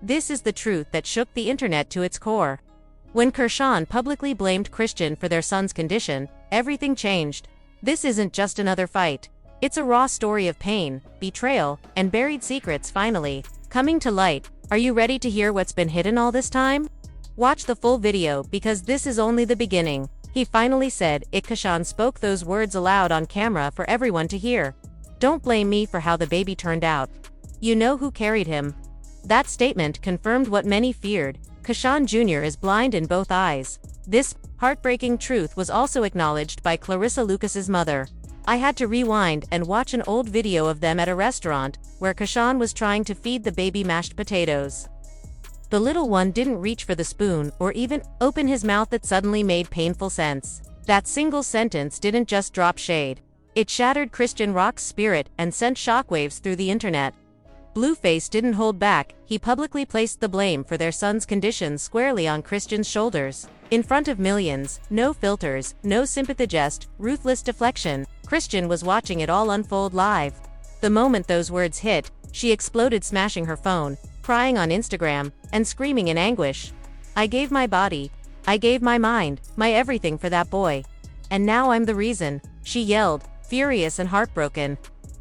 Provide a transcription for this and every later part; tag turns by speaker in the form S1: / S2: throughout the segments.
S1: This is the truth that shook the internet to its core. When Chrisean publicly blamed Chrisean for their son's condition, everything changed. This isn't just another fight. It's a raw story of pain, betrayal, and buried secrets finally coming to light. Are you ready to hear what's been hidden all this time? Watch the full video because this is only the beginning. He finally said it. Chrisean spoke those words aloud on camera for everyone to hear. Don't blame me for how the baby turned out. You know who carried him. That statement confirmed what many feared. Chrisean Jr. is blind in both eyes. This heartbreaking truth was also acknowledged by Clarissa Lucas's mother. I had to rewind and watch an old video of them at a restaurant where Chrisean was trying to feed the baby mashed potatoes. The little one didn't reach for the spoon or even open his mouth. It suddenly made painful sense. That single sentence didn't just drop shade. It shattered Chrisean Rock's spirit and sent shockwaves through the internet. Blueface didn't hold back. He publicly placed the blame for their son's condition squarely on Chrisean's shoulders. In front of millions, no filters, no sympathy, just ruthless deflection. Chrisean was watching it all unfold live. The moment those words hit, she exploded, smashing her phone, crying on Instagram, and screaming in anguish. I gave my body. I gave my mind, my everything for that boy. And now I'm the reason, she yelled, furious and heartbroken.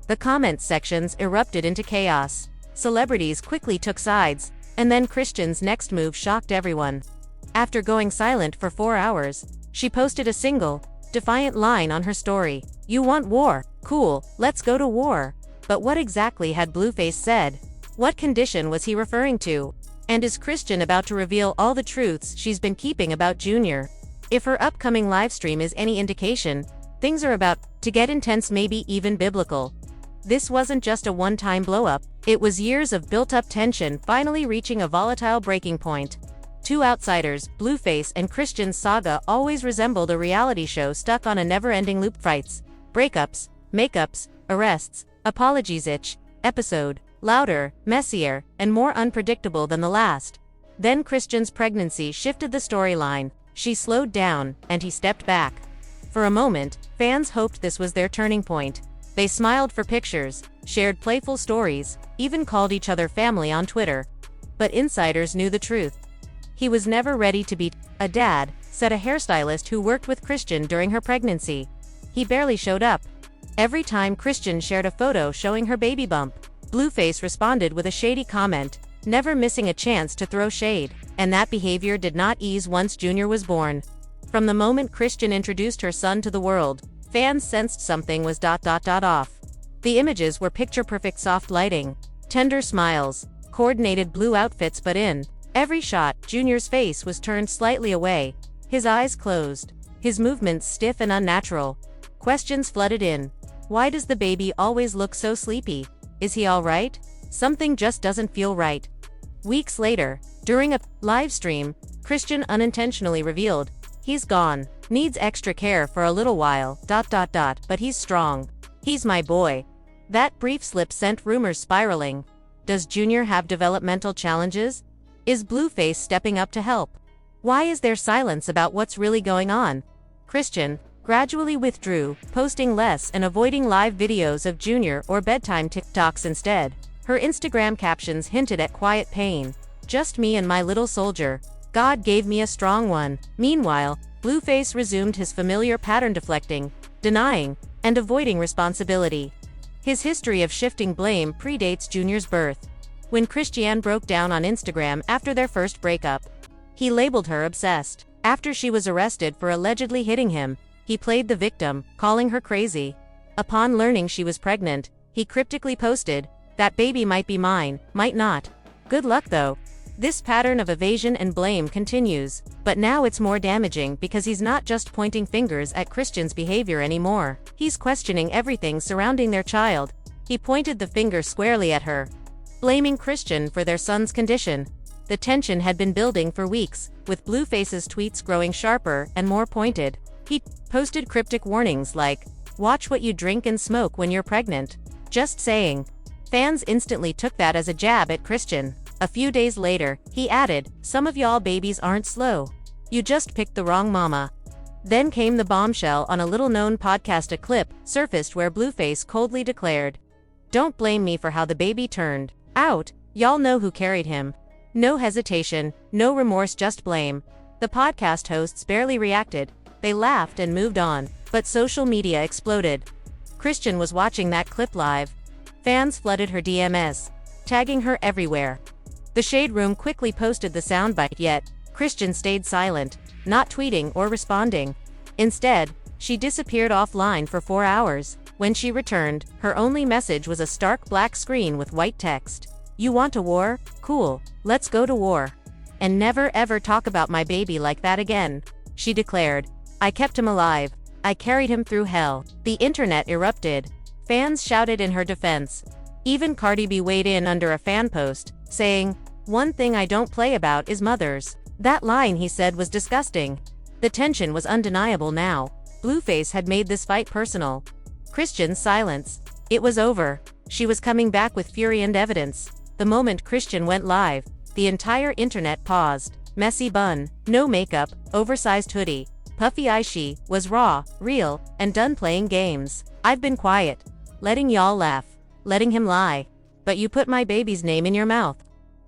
S1: The comment sections erupted into chaos. Celebrities quickly took sides, and then Chrisean's next move shocked everyone. After going silent for 4 hours, she posted a single, defiant line on her story. You want war? Cool, let's go to war. But what exactly had Blueface said? What condition was he referring to? And is Chrisean about to reveal all the truths she's been keeping about Junior? If her upcoming livestream is any indication, things are about to get intense, maybe even biblical. This wasn't just a one-time blow-up, it was years of built-up tension finally reaching a volatile breaking point. Two outsiders, Blueface and Chrisean's saga always resembled a reality show stuck on a never-ending loop. Fights, breakups, makeups, arrests, apologies. Each episode louder, messier, and more unpredictable than the last. Then Chrisean's pregnancy shifted the storyline. She slowed down, and he stepped back. For a moment, fans hoped this was their turning point. They smiled for pictures, shared playful stories, even called each other family on Twitter. But insiders knew the truth. He was never ready to be a dad, said a hairstylist who worked with Chrisean during her pregnancy. He barely showed up. Every time Chrisean shared a photo showing her baby bump, Blueface responded with a shady comment, never missing a chance to throw shade. And that behavior did not ease once Junior was born. From the moment Chrisean introduced her son to the world, fans sensed something was off. The images were picture-perfect, soft lighting, tender smiles, coordinated blue outfits, but in every shot, Junior's face was turned slightly away, his eyes closed, his movements stiff and unnatural. Questions flooded in. Why does the baby always look so sleepy? Is he all right? Something just doesn't feel right. Weeks later, during a live stream, Chrisean unintentionally revealed, he's gone. Needs extra care for a little while, but he's strong. He's my boy. That brief slip sent rumors spiraling. Does Junior have developmental challenges? Is Blueface stepping up to help? Why is there silence about what's really going on? Chrisean gradually withdrew, posting less and avoiding live videos of Junior or bedtime TikToks instead. Her Instagram captions hinted at quiet pain. Just me and my little soldier. God gave me a strong one. Meanwhile, Blueface resumed his familiar pattern, deflecting, denying, and avoiding responsibility. His history of shifting blame predates Junior's birth. When Chrisean broke down on Instagram after their first breakup, he labeled her obsessed. After she was arrested for allegedly hitting him, he played the victim, calling her crazy. Upon learning she was pregnant, he cryptically posted, "That baby might be mine, might not. Good luck though." This pattern of evasion and blame continues, but now it's more damaging because he's not just pointing fingers at Chrisean's behavior anymore. He's questioning everything surrounding their child. He pointed the finger squarely at her, blaming Chrisean for their son's condition. The tension had been building for weeks, with Blueface's tweets growing sharper and more pointed. He posted cryptic warnings like, "Watch what you drink and smoke when you're pregnant." Just saying. Fans instantly took that as a jab at Chrisean. A few days later, he added, "Some of y'all babies aren't slow. You just picked the wrong mama." Then came the bombshell on a little-known podcast. A clip surfaced where Blueface coldly declared, "Don't blame me for how the baby turned out. Y'all know who carried him." No hesitation, no remorse, just blame. The podcast hosts barely reacted. They laughed and moved on, but social media exploded. Chrisean was watching that clip live. Fans flooded her DMs, tagging her everywhere. The Shade Room quickly posted the soundbite, yet Chrisean stayed silent, not tweeting or responding. Instead, she disappeared offline for 4 hours. When she returned, her only message was a stark black screen with white text. "You want a war? Cool, let's go to war. And never ever talk about my baby like that again," she declared. "I kept him alive. I carried him through hell." The internet erupted. Fans shouted in her defense. Even Cardi B weighed in under a fan post, saying, "One thing I don't play about is mothers." That line, he said, was disgusting. The tension was undeniable now. Blueface had made this fight personal. Chrisean's silence. It was over. She was coming back with fury and evidence. The moment Chrisean went live, the entire internet paused. Messy bun, no makeup, oversized hoodie, puffy eye. She was raw, real, and done playing games. "I've been quiet, letting y'all laugh, letting him lie. But you put my baby's name in your mouth.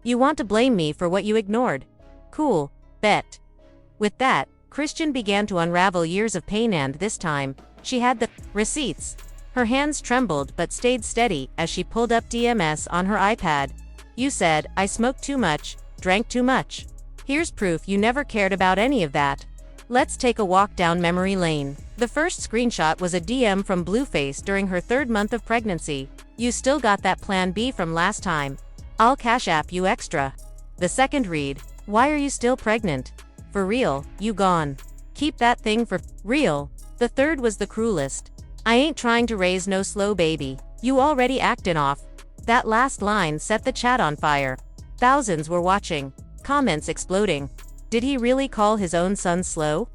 S1: You want to blame me for what you ignored? Cool, bet." With that, Chrisean began to unravel years of pain, and this time, she had the receipts. Her hands trembled but stayed steady as she pulled up DMS on her iPad. "You said I smoked too much, drank too much. Here's proof you never cared about any of that. Let's take a walk down memory lane." The first screenshot was a DM from Blueface during her 3rd month of pregnancy. "You still got that plan B from last time? I'll cash app you extra." The second read, "Why are you still pregnant? For real, you gone. Keep that thing for real." The third was the cruelest. "I ain't trying to raise no slow baby. You already actin' off." That last line set the chat on fire. Thousands were watching, comments exploding. Did he really call his own son slow?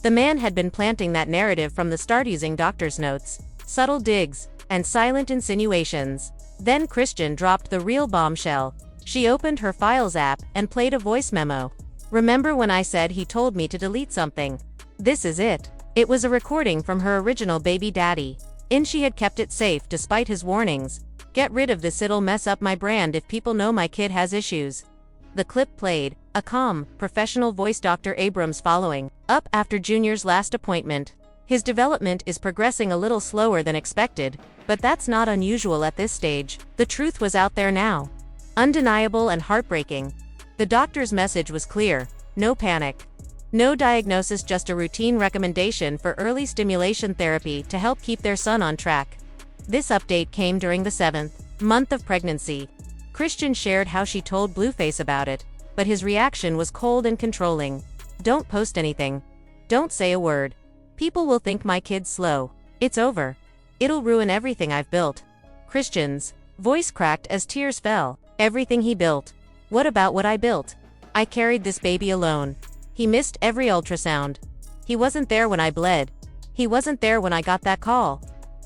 S1: The man had been planting that narrative from the start, using doctor's notes, subtle digs, and silent insinuations. Then Chrisean dropped the real bombshell. She opened her Files app and played a voice memo. "Remember when I said he told me to delete something? This is it." It was a recording from her original baby daddy. She had kept it safe despite his warnings. "Get rid of this, it'll mess up my brand if people know my kid has issues." The clip played, a calm, professional voice, Dr. Abrams following up after Junior's last appointment. "His development is progressing a little slower than expected, but that's not unusual at this stage." The truth was out there now. Undeniable and heartbreaking. The doctor's message was clear: no panic. No diagnosis, just a routine recommendation for early stimulation therapy to help keep their son on track. This update came during the 7th month of pregnancy. Chrisean shared how she told Blueface about it, but his reaction was cold and controlling. "Don't post anything. Don't say a word. People will think my kid's slow. It's over. It'll ruin everything I've built." Chrisean's voice cracked as tears fell. "Everything he built. What about what I built? I carried this baby alone. He missed every ultrasound. He wasn't there when I bled. He wasn't there when I got that call.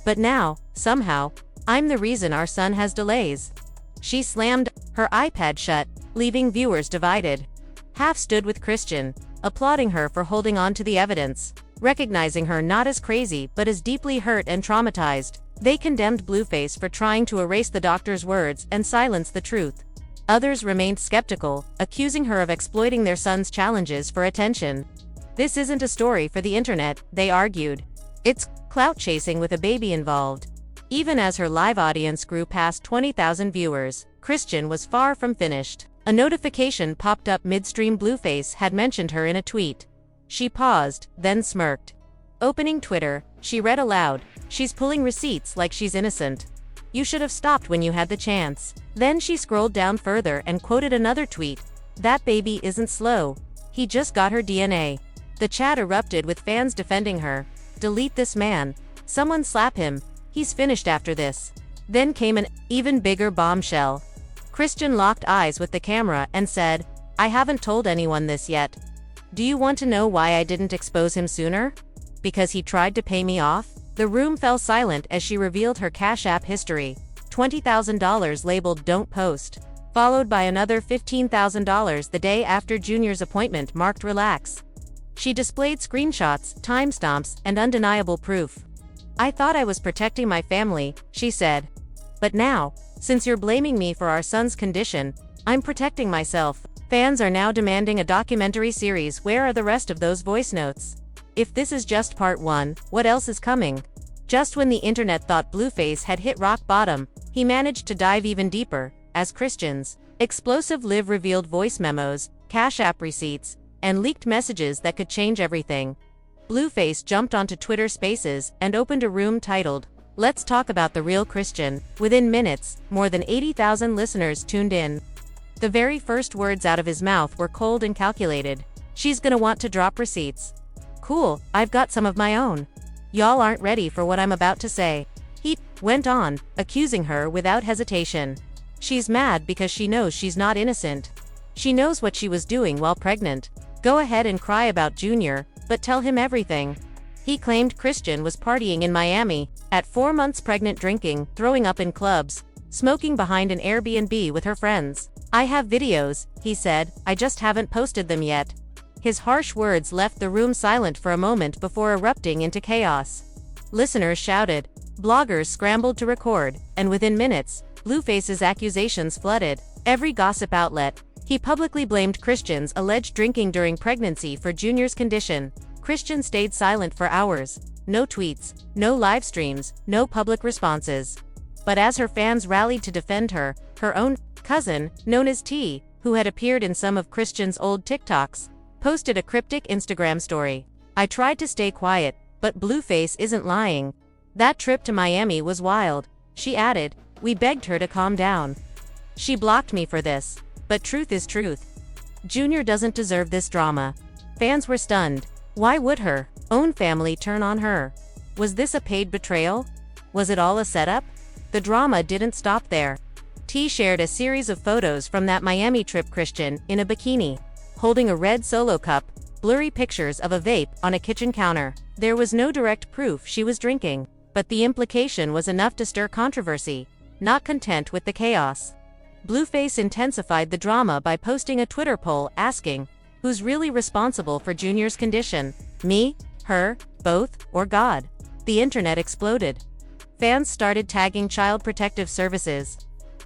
S1: But now, somehow, I'm the reason our son has delays." She slammed her iPad shut, leaving viewers divided. Half stood with Chrisean, applauding her for holding on to the evidence, recognizing her not as crazy but as deeply hurt and traumatized. They condemned Blueface for trying to erase the doctor's words and silence the truth. Others remained skeptical, accusing her of exploiting their son's challenges for attention. "This isn't a story for the internet," they argued. "It's clout chasing with a baby involved." Even as her live audience grew past 20,000 viewers, Chrisean was far from finished. A notification popped up midstream. Blueface had mentioned her in a tweet. She paused, then smirked. Opening Twitter, she read aloud, "She's pulling receipts like she's innocent. You should have stopped when you had the chance." Then she scrolled down further and quoted another tweet, "That baby isn't slow. He just got her DNA." The chat erupted with fans defending her. "Delete this man. Someone slap him. He's finished after this." Then came an even bigger bombshell. Chrisean locked eyes with the camera and said, "I haven't told anyone this yet. Do you want to know why I didn't expose him sooner? Because he tried to pay me off?" The room fell silent as she revealed her Cash App history. $20,000 labeled "Don't Post," followed by another $15,000 the day after Junior's appointment marked "Relax." She displayed screenshots, timestamps, and undeniable proof. "I thought I was protecting my family," she said. "But now, since you're blaming me for our son's condition, I'm protecting myself. Fans are now demanding a documentary series. Where are the rest of those voice notes? If this is just part 1, what else is coming? Just when the internet thought Blueface had hit rock bottom, he managed to dive even deeper, as Chrisean's explosive live revealed voice memos, Cash App receipts, and leaked messages that could change everything. Blueface jumped onto Twitter Spaces and opened a room titled, "Let's Talk About the Real Chrisean." Within minutes, more than 80,000 listeners tuned in. The very first words out of his mouth were cold and calculated. "She's gonna want to drop receipts. Cool, I've got some of my own. Y'all aren't ready for what I'm about to say." He went on, accusing her without hesitation. She's mad because she knows she's not innocent. She knows what she was doing while pregnant. Go ahead and cry about Junior, but tell him everything. He claimed Chrisean was partying in Miami, at 4 months pregnant, drinking, throwing up in clubs, smoking behind an Airbnb with her friends. "I have videos," he said, "I just haven't posted them yet." His harsh words left the room silent for a moment before erupting into chaos. Listeners shouted, bloggers scrambled to record, and within minutes, Blueface's accusations flooded every gossip outlet. He publicly blamed Chrisean's alleged drinking during pregnancy for Junior's condition. Chrisean stayed silent for hours. No tweets, no live streams, no public responses. But as her fans rallied to defend her, her own cousin, known as T, who had appeared in some of Chrisean's old TikToks, posted a cryptic Instagram story. "I tried to stay quiet, but Blueface isn't lying. That trip to Miami was wild," she added. "We begged her to calm down. She blocked me for this. But truth is truth. Junior doesn't deserve this drama." Fans were stunned. Why would her own family turn on her? Was this a paid betrayal? Was it all a setup? The drama didn't stop there. T shared a series of photos from that Miami trip. Chrisean, in a bikini, holding a red Solo cup, blurry pictures of a vape on a kitchen counter. There was no direct proof she was drinking, but the implication was enough to stir controversy. Not content with the chaos, Blueface intensified the drama by posting a Twitter poll asking, "Who's really responsible for Junior's condition? Me, her, both, or God?" The internet exploded. Fans started tagging Child Protective Services.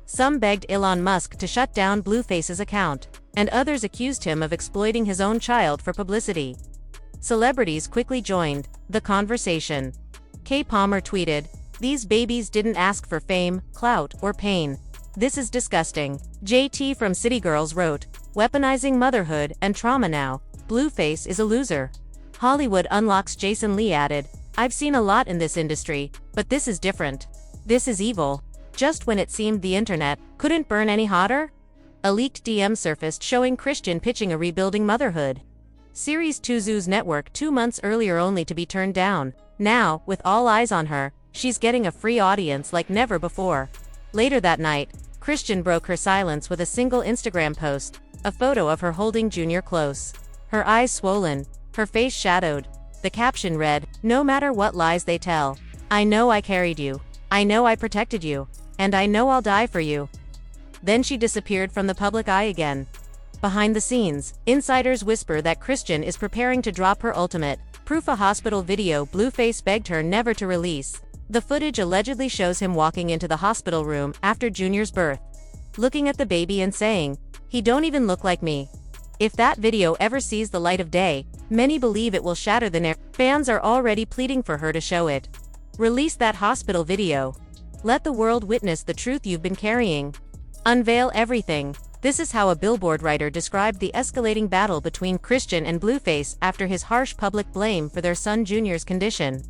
S1: Some begged Elon Musk to shut down Blueface's account, and others accused him of exploiting his own child for publicity. Celebrities quickly joined the conversation. Kay Palmer tweeted, "These babies didn't ask for fame, clout, or pain. This is disgusting." JT from City Girls wrote, "Weaponizing motherhood and trauma now. Blueface is a loser." Hollywood Unlocks Jason Lee added, "I've seen a lot in this industry, but this is different. This is evil." Just when it seemed the internet couldn't burn any hotter, a leaked DM surfaced showing Chrisean pitching a rebuilding motherhood series to Zeus Network 2 months earlier, only to be turned down. Now, with all eyes on her, she's getting a free audience like never before. Later that night, Chrisean broke her silence with a single Instagram post, a photo of her holding Junior close. Her eyes swollen, her face shadowed. The caption read, "No matter what lies they tell, I know I carried you. I know I protected you. And I know I'll die for you." Then she disappeared from the public eye again. Behind the scenes, insiders whisper that Chrisean is preparing to drop her ultimate proof, a hospital video Blueface begged her never to release. The footage allegedly shows him walking into the hospital room after Junior's birth, looking at the baby and saying, "He don't even look like me." If that video ever sees the light of day, many believe it will shatter the narrative. Fans are already pleading for her to show it. Release that hospital video. Let the world witness the truth you've been carrying. Unveil everything. This is how a Billboard writer described the escalating battle between Chrisean and Blueface after his harsh public blame for their son Junior's condition.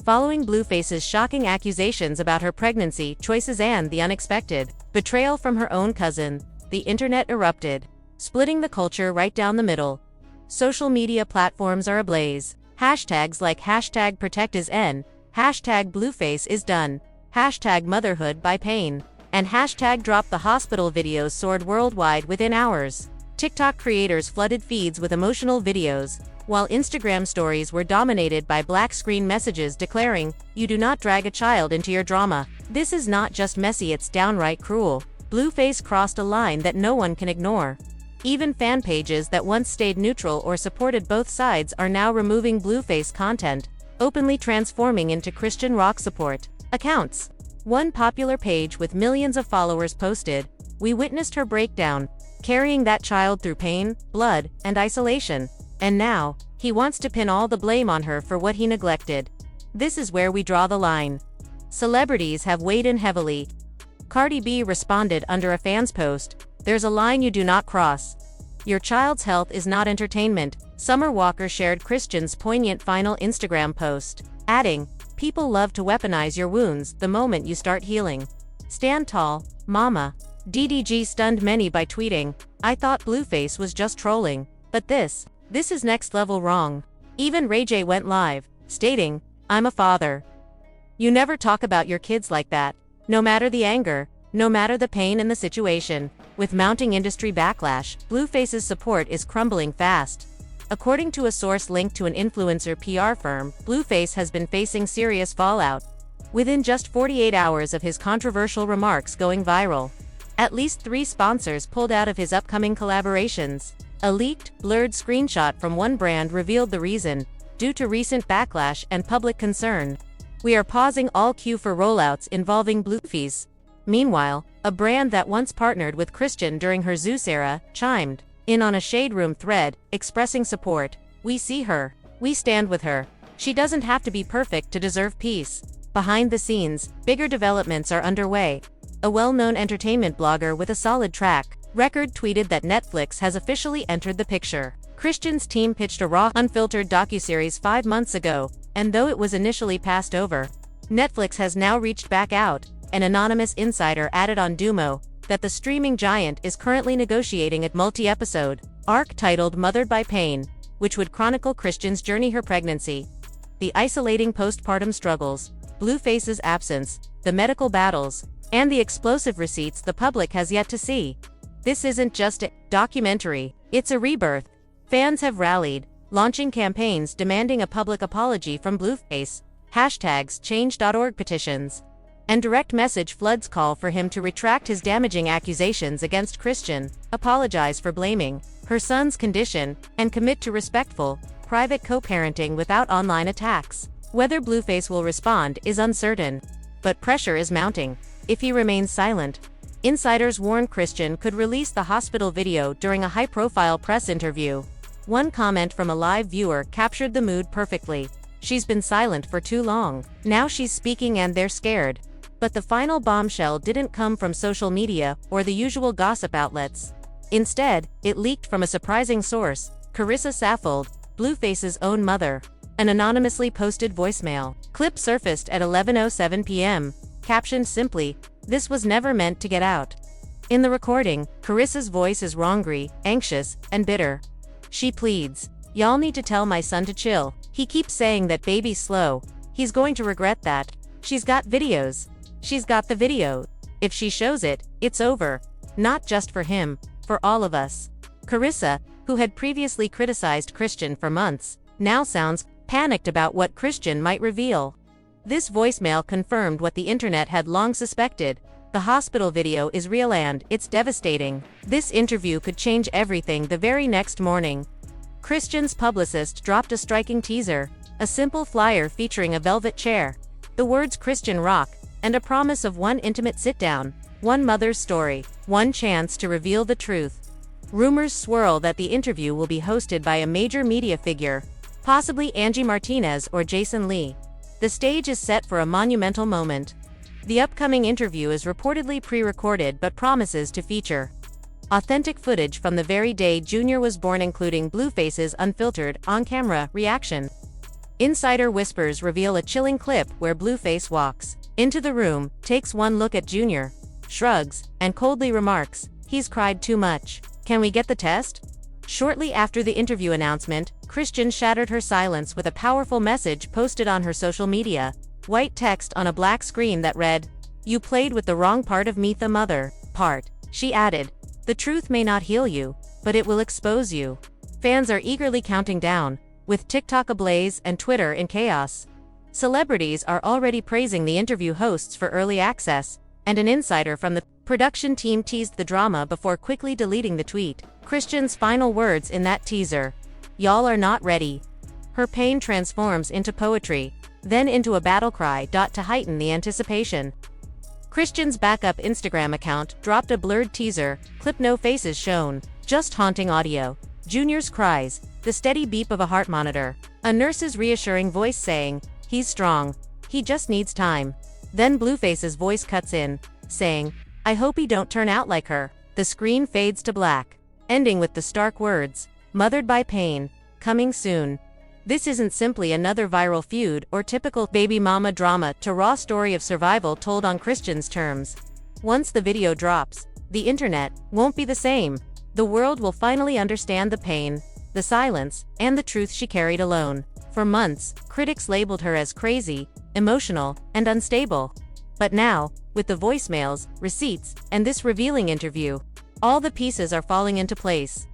S1: Following Blueface's shocking accusations about her pregnancy choices and the unexpected betrayal from her own cousin, the internet erupted, splitting the culture right down the middle. Social media platforms are ablaze. Hashtags like #ProtectIsN, #BluefaceIsDone, #MotherhoodByPain, and #DropTheHospital videos soared worldwide within hours. TikTok creators flooded feeds with emotional videos, while Instagram stories were dominated by black screen messages declaring, "You do not drag a child into your drama." This is not just messy, it's downright cruel. Blueface crossed a line that no one can ignore. Even fan pages that once stayed neutral or supported both sides are now removing Blueface content, openly transforming into Chrisean Rock support accounts. One popular page with millions of followers posted, We witnessed her breakdown, carrying that child through pain, blood, and isolation. And now, he wants to pin all the blame on her for what he neglected. This is where we draw the line. Celebrities have weighed in heavily. Cardi B responded under a fan's post, "There's a line you do not cross. Your child's health is not entertainment." Summer Walker shared Chrisean's poignant final Instagram post, adding, "People love to weaponize your wounds the moment you start healing. Stand tall, mama." DDG stunned many by tweeting, "I thought Blueface was just trolling, but this is next level wrong." Even Ray J went live, stating, "I'm a father. You never talk about your kids like that. No matter the anger, no matter the pain in the situation." With mounting industry backlash, Blueface's support is crumbling fast. According to a source linked to an influencer PR firm, Blueface has been facing serious fallout within just 48 hours of his controversial remarks going viral. At least 3 sponsors pulled out of his upcoming collaborations. A leaked, blurred screenshot from one brand revealed the reason: due to recent backlash and public concern. "We are pausing all queue for rollouts involving Blueface." Meanwhile, a brand that once partnered with Chrisean during her Zeus era chimed in on a Shade Room thread, expressing support. "We see her. We stand with her. She doesn't have to be perfect to deserve peace." Behind the scenes, bigger developments are underway. A well-known entertainment blogger with a solid track record tweeted that Netflix has officially entered the picture. Chrisean's team pitched a raw, unfiltered docuseries 5 months ago, and though it was initially passed over, Netflix has now reached back out. An anonymous insider added on Dumo that the streaming giant is currently negotiating a multi-episode arc titled Mothered by Pain, which would chronicle Chrisean's journey, her pregnancy, the isolating postpartum struggles, Blueface's absence, the medical battles, and the explosive receipts the public has yet to see. This isn't just a documentary, it's a rebirth. Fans have rallied, launching campaigns demanding a public apology from Blueface, #change.org petitions, and direct message floods call for him to retract his damaging accusations against Chrisean, apologize for blaming her son's condition, and commit to respectful, private co-parenting without online attacks. Whether Blueface will respond is uncertain, but pressure is mounting. If he remains silent, insiders warn Chrisean could release the hospital video during a high-profile press interview. One comment from a live viewer captured the mood perfectly. "She's been silent for too long. Now she's speaking and they're scared." But the final bombshell didn't come from social media or the usual gossip outlets. Instead, it leaked from a surprising source, Carissa Saffold, Blueface's own mother. An anonymously posted voicemail clip surfaced at 11:07 p.m., captioned simply, "This was never meant to get out." In the recording, Carissa's voice is wrongry, anxious, and bitter. She pleads, "Y'all need to tell my son to chill. He keeps saying that baby's slow. He's going to regret that. She's got videos. She's got the video. If she shows it, it's over. Not just for him, for all of us." Carissa, who had previously criticized Chrisean for months, now sounds panicked about what Chrisean might reveal. This voicemail confirmed what the internet had long suspected. The hospital video is real and it's devastating. This interview could change everything the very next morning. Chrisean's publicist dropped a striking teaser, a simple flyer featuring a velvet chair, the words Chrisean Rock, and a promise of one intimate sit-down, one mother's story, one chance to reveal the truth. Rumors swirl that the interview will be hosted by a major media figure, possibly Angie Martinez or Jason Lee. The stage is set for a monumental moment. The upcoming interview is reportedly pre-recorded but promises to feature authentic footage from the very day Junior was born, including Blueface's unfiltered, on-camera reaction. Insider whispers reveal a chilling clip where Blueface walks into the room, takes one look at Junior, shrugs, and coldly remarks, "He's cried too much. Can we get the test?" Shortly after the interview announcement, Chrisean shattered her silence with a powerful message posted on her social media. White text on a black screen that read, "You played with the wrong part of me, the mother part." She added, "The truth may not heal you, but it will expose you." Fans are eagerly counting down, with TikTok ablaze and Twitter in chaos. Celebrities are already praising the interview hosts for early access, and an insider from the production team teased the drama before quickly deleting the tweet. Chrisean's final words in that teaser, "Y'all are not ready." Her pain transforms into poetry, then into a battle cry to heighten the anticipation. Chrisean's backup Instagram account dropped a blurred teaser, clip no faces shown, just haunting audio. Junior's cries, the steady beep of a heart monitor. A nurse's reassuring voice saying, "He's strong. He just needs time." Then Blueface's voice cuts in, saying, "I hope he don't turn out like her." The screen fades to black, ending with the stark words, "Mothered by pain, coming soon." This isn't simply another viral feud or typical baby mama drama to raw story of survival told on Chrisean's terms. Once the video drops, the internet won't be the same. The world will finally understand the pain, the silence, and the truth she carried alone. For months, critics labeled her as crazy, emotional, and unstable. But now, with the voicemails, receipts, and this revealing interview, all the pieces are falling into place.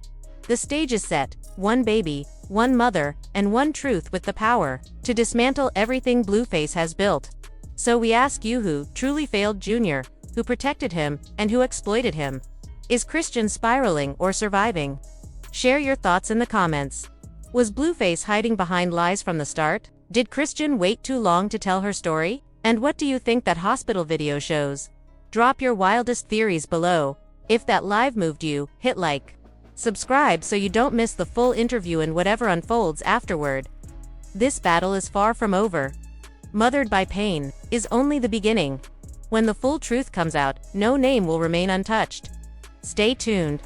S1: The stage is set, one baby, one mother, and one truth with the power to dismantle everything Blueface has built. So we ask you, who truly failed Junior, who protected him, and who exploited him? Is Chrisean spiraling or surviving? Share your thoughts in the comments. Was Blueface hiding behind lies from the start? Did Chrisean wait too long to tell her story? And what do you think that hospital video shows? Drop your wildest theories below. If that live moved you, hit like. Subscribe so you don't miss the full interview and whatever unfolds afterward. This battle is far from over. Mothered by pain is only the beginning. When the full truth comes out, no name will remain untouched. Stay tuned.